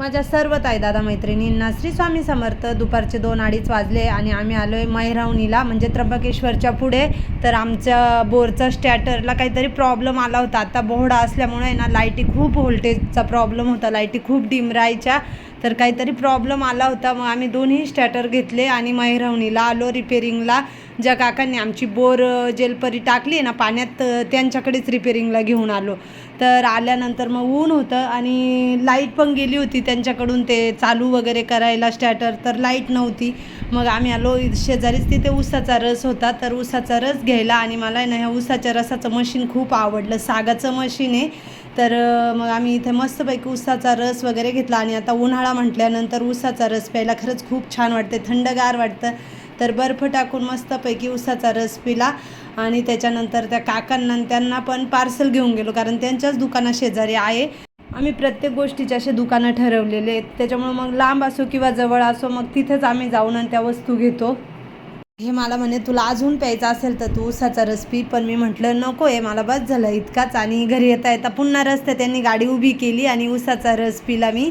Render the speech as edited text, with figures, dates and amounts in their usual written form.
माझ्या सर्व ताई दादा मैत्रिणींना श्री स्वामी समर्थ. दुपारचे 2-2:30 वाजले आणि आम्ही आलो आहे मैरावणीला, म्हणजे त्र्यंबकेश्वरच्या पुढे. तर आमच्या बोरचा स्टॅटरला काहीतरी प्रॉब्लेम आला होता. आता बोहडा असल्यामुळे ना लाईटी खूप व्होल्टेजचा प्रॉब्लेम होता, लाईटी खूप डिम राहायच्या. तर काहीतरी प्रॉब्लेम आला होता. मग आम्ही दोन्ही स्टॅटर घेतले आणि मैरावणीला आलो रिपेरिंगला. ज्या काकांनी आमची बोर जेलपरी टाकली ना पाण्यात, त्यांच्याकडेच रिपेरिंगला घेऊन आलो. तर आल्यानंतर मग ऊन होतं आणि लाईट पण गेली होती त्यांच्याकडून ते चालू वगैरे करायला स्टॅटर, तर लाईट नव्हती. मग आम्ही आलो, शेजारीच तिथे ऊसाचा रस होता, तर ऊसाचा रस घ्यायला. आणि मला ना ह्या ऊसाच्या रसाचं मशीन खूप आवडलं, सागाचं मशीन आहे. तर मग आम्ही इथे मस्तपैकी ऊसाचा रस वगैरे घेतला. आणि आता उन्हाळा म्हटल्यानंतर ऊसाचा रस प्यायला खरंच खूप छान वाटते, थंडगार वाटतं. तर बर्फ टाकून मस्तपैकी ऊसाचा रस पिला. आणि त्याच्यानंतर त्या काकांना त्यांना पण पार्सल घेऊन गेलो, कारण त्यांच्याच दुकाना शेजारी आहे. आम्ही प्रत्येक गोष्टीचे असे दुकानं ठरवलेले आहेत, त्याच्यामुळे मग लांब असो किंवा जवळ असो मग तिथेच आम्ही जाऊन आणि त्या वस्तू घेतो. हे मला म्हणे तुला अजून प्यायचा असेल तर तू ऊसाचा रस पी, पण मी म्हटलं नको आहे, मला बस झालं इतकाच. आणि घरी येता येता पुन्हा रस्त्यात त्यांनी गाडी उभी केली आणि ऊसाचा रस पिला मी.